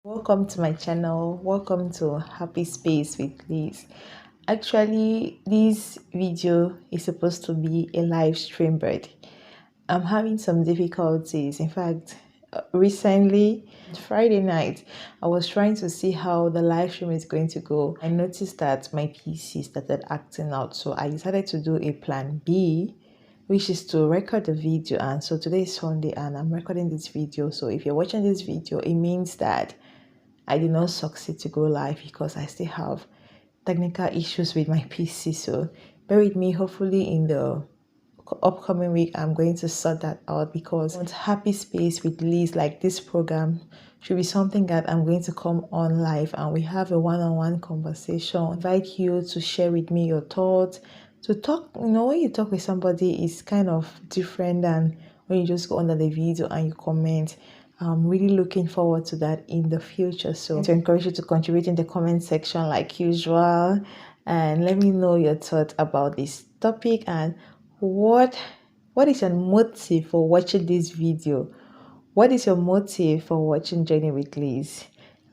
Welcome to my channel. Welcome to Happy Space with Liz. Actually, this video is supposed to be a live stream, but I'm having some difficulties. In fact, recently, Friday night, I was trying to see how the live stream is going to go. I noticed that my PC started acting out, so I decided to do a plan B, which is to record the video. And so today is Sunday and I'm recording this video. So if you're watching this video, it means that I did not succeed to go live because I still have technical issues with my PC. So bear with me. Hopefully in the upcoming week I'm going to sort that out, because Happy Space with Liz, like this program, should be something that I'm going to come on live and we have a one-on-one conversation. I invite you to share with me your thoughts, to talk. When you talk with somebody, it's kind of different than when you just go under the video and you comment. I'm really looking forward to that in the future. So to encourage you to contribute in the comment section like usual, and let me know your thoughts about this topic and what is your motive for watching this video. What is your motive for watching Journey with Liz?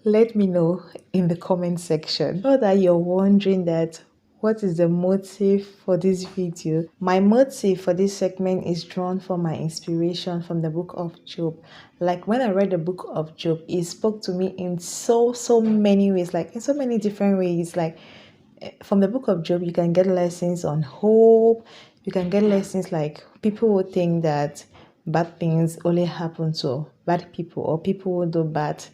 Let me know in the comment section. So that you're wondering that what is the motive for this video? My motive for this segment is drawn from my inspiration from the book of Job. Like when I read the book of Job, it spoke to me in so many ways, like in so many different ways. Like from the book of Job, you can get lessons on hope. You can get lessons like people would think that bad things only happen to bad people, or people who do bad,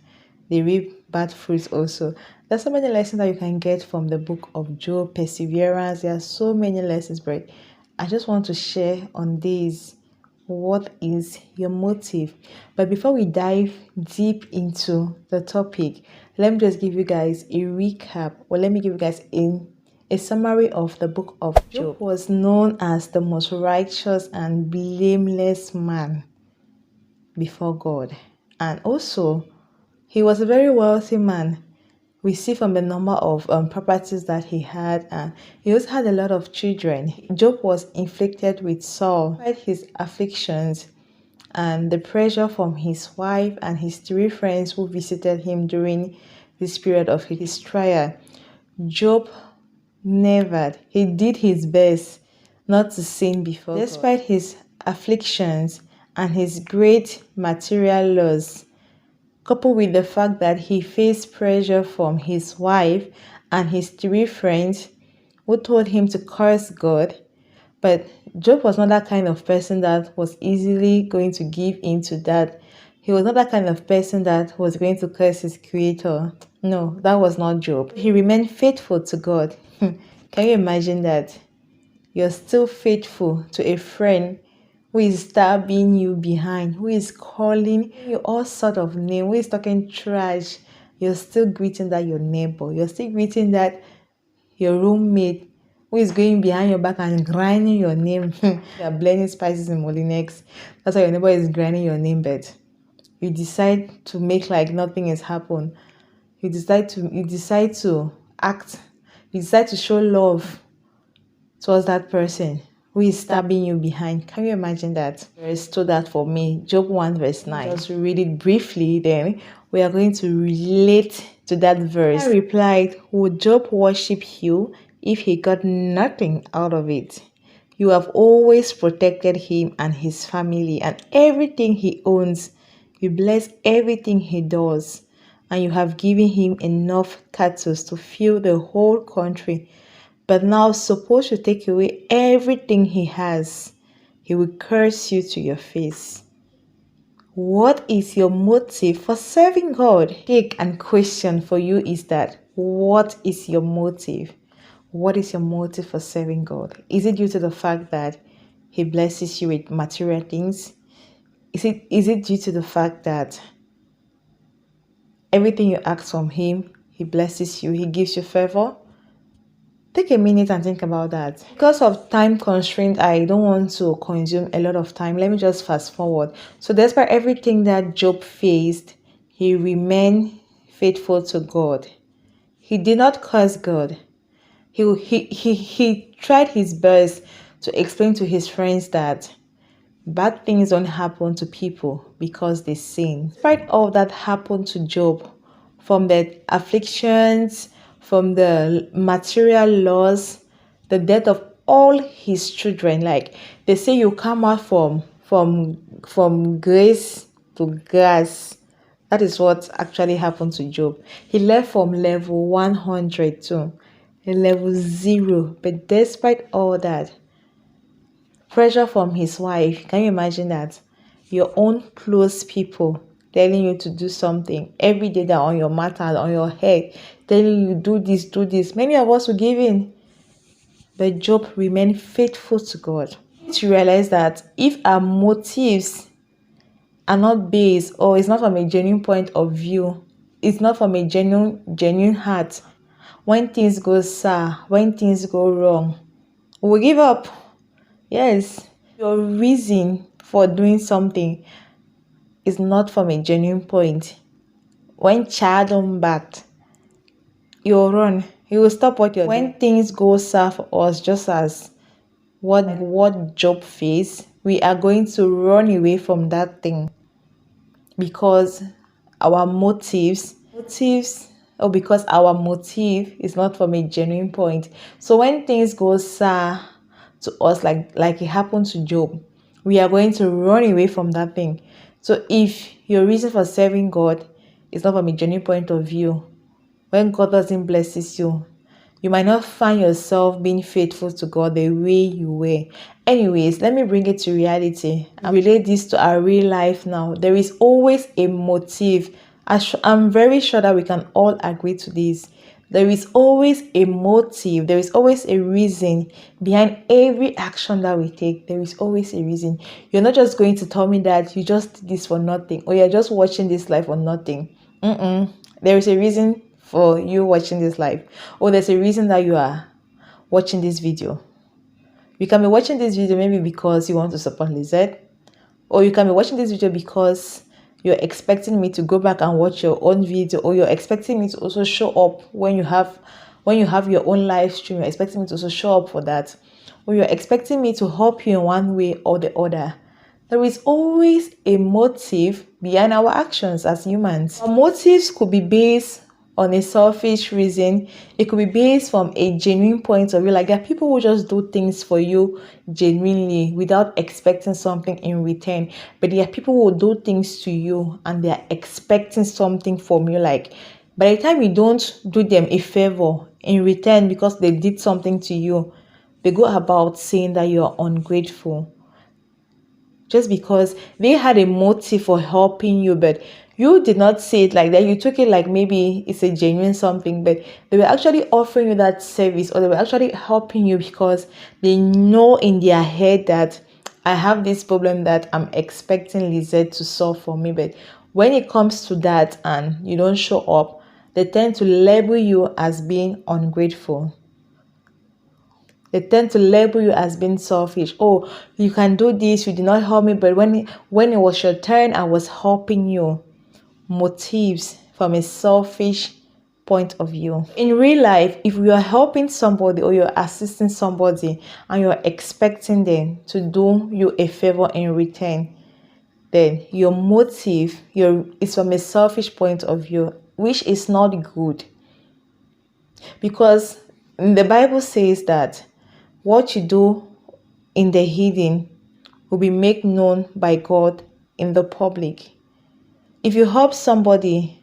they reap bad fruits also. There's so many lessons that you can get from the book of Job, perseverance. There are so many lessons, but I just want to share on this. What is your motive? But before we dive deep into the topic, let me just give you guys a recap, or let me give you guys a summary of the book of Job. Job was known as the most righteous and blameless man before God, and also he was a very wealthy man. We see from the number of properties that he had, and he also had a lot of children. Job was inflicted with sorrow, despite his afflictions and the pressure from his wife and his three friends who visited him during this period of his trial. Job he did his best not to sin before God. Despite his afflictions and his great material loss, coupled with the fact that he faced pressure from his wife and his three friends who told him to curse God. But Job was not that kind of person that was easily going to give in to that. He was not that kind of person that was going to curse his creator. No, that was not Job. He remained faithful to God. Can you imagine that? You're still faithful to a friend who is stabbing you behind, who is calling you all sort of name, who is talking trash. You're still greeting that your neighbor. You're still greeting that your roommate who is going behind your back and grinding your name. You're blending spices in Molinex. That's why your neighbor is grinding your name, but you decide to make like nothing has happened. You decide to act. You decide to show love towards that person who is stabbing you behind. Can you imagine that? Verse told that for me, Job 1 verse 9. Just read it briefly, then we are going to relate to that verse. I replied, would Job worship you if he got nothing out of it? You have always protected him and his family and everything he owns. You bless everything he does, and you have given him enough cattle to fill the whole country. But now suppose you take away everything he has, he will curse you to your face. What is your motive for serving God? Take and question for you is that, what is your motive? What is your motive for serving God? Is it due to the fact that he blesses you with material things? Is it due to the fact that everything you ask from him, he blesses you, he gives you favor? Take a minute and think about that. Because of time constraint, I don't want to consume a lot of time. Let me just fast forward. So despite everything that Job faced, he remained faithful to God. He did not curse God. He tried his best to explain to his friends that bad things don't happen to people because they sin. Despite all that happened to Job, from the afflictions, from the material loss, the death of all his children. Like they say, you come out from grace to grass. That is what actually happened to Job. He left from level 100 to level 0. But despite all that, pressure from his wife, can you imagine that? Your own close people telling you to do something every day, that on your matter, on your head, telling you do this, do this. Many of us will give in. But Job remained faithful to God. To realize that if our motives are not based, or it's not from a genuine point of view, it's not from a genuine heart, when things go sour, when things go wrong, we'll give up. Yes, your reason for doing something is not from a genuine point. When child on back, you'll run. You will stop what you're doing. When things go sour for us, just as what Job faced, we are going to run away from that thing because our motives, or because our motive is not from a genuine point. So when things go sour to us, like it happened to Job, we are going to run away from that thing. So if your reason for serving God is not from a genuine point of view, when God doesn't bless you, you might not find yourself being faithful to God the way you were. Anyways, let me bring it to reality and relate this to our real life now. There is always a motive. I'm very sure that we can all agree to this. There is always a motive. There is always a reason behind every action that we take. There is always a reason. You're not just going to tell me that you just did this for nothing, or you're just watching this life for nothing. There is a reason for you watching this live, or there's a reason that you are watching this video. You can be watching this video maybe because you want to support Lizz, or you can be watching this video because you're expecting me to go back and watch your own video, or you're expecting me to also show up when you have your own live stream. You're expecting me to also show up for that, or you're expecting me to help you in one way or the other. There is always a motive behind our actions as humans. Our motives could be based on a selfish reason. It could be based from a genuine point of view. Like there are people who just do things for you genuinely without expecting something in return. But there are people who do things to you and they are expecting something from you. Like by the time you don't do them a favor in return because they did something to you, they go about saying that you are ungrateful. Just because they had a motive for helping you, but you did not say it like that. You took it like maybe it's a genuine something, but they were actually offering you that service, or they were actually helping you because they know in their head that I have this problem that I'm expecting Lizz to solve for me. But when it comes to that and you don't show up, they tend to label you as being ungrateful. They tend to label you as being selfish. Oh, you can do this, you did not help me, but when it was your turn, I was helping you. Motives from a selfish point of view. In real life, if you are helping somebody or you're assisting somebody and you're expecting them to do you a favor in return, then your motive is from a selfish point of view, which is not good. Because the Bible says that what you do in the hidden will be made known by God in the public. If you help somebody,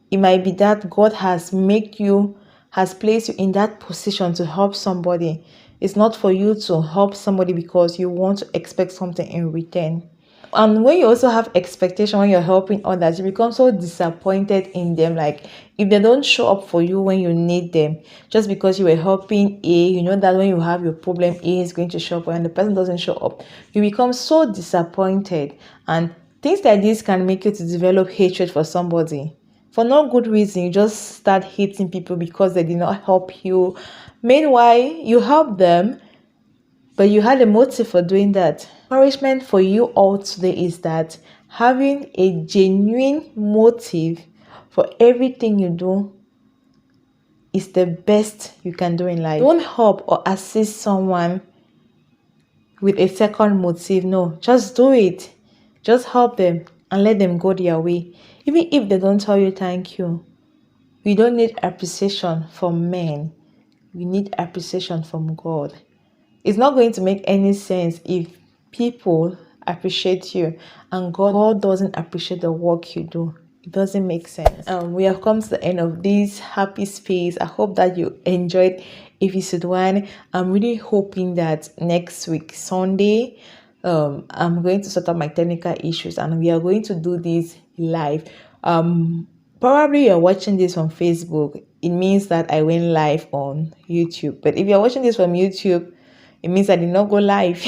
it might be that God has placed you in that position to help somebody. It's not for you to help somebody because you want to expect something in return. And when you also have expectation when you're helping others, you become so disappointed in them. Like if they don't show up for you when you need them, just because you were helping A, you know that when you have your problem, A is going to show up, and the person doesn't show up, you become so disappointed. And things like this can make you to develop hatred for somebody. For no good reason, you just start hating people because they did not help you. Meanwhile, you help them, but you had a motive for doing that. Encouragement for you all today is that having a genuine motive for everything you do is the best you can do in life. Don't help or assist someone with a second motive. No, just do it. Just help them. and let them go their way. Even if they don't tell you thank you, we don't need appreciation from men. We need appreciation from God. It's not going to make any sense if people appreciate you and God doesn't appreciate the work you do. It doesn't make sense. We have come to the end of this happy space. I hope that you enjoyed episode 1. I'm really hoping that next week, Sunday, I'm going to sort out my technical issues and we are going to do this live. Probably you're watching this on Facebook. It means that I went live on YouTube. But if you're watching this from YouTube, it means I did not go live.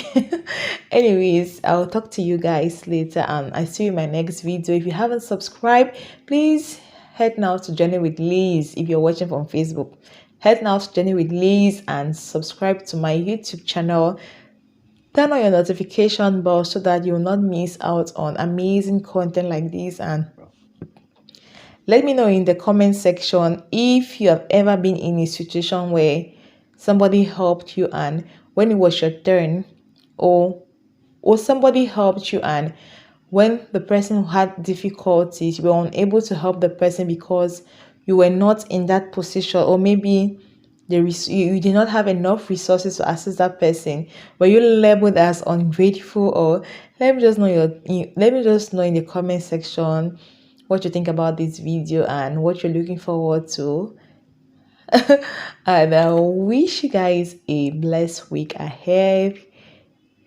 Anyways, I'll talk to you guys later and I see you in my next video. If you haven't subscribed, please head now to Journey with Lizz. If you're watching from Facebook, head now to Journey with Lizz and subscribe to my YouTube channel. Turn on your notification bell so that you will not miss out on amazing content like this. And let me know in the comment section if you have ever been in a situation where somebody helped you and when it was your turn, or somebody helped you and when the person had difficulties, you were unable to help the person because you were not in that position, or maybe you did not have enough resources to assist that person. Were you labeled as ungrateful? Or let me just know in the comment section what you think about this video and what you're looking forward to. And I wish you guys a blessed week ahead.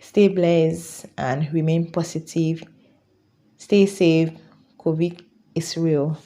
Stay blessed and remain positive. Stay safe. COVID is real.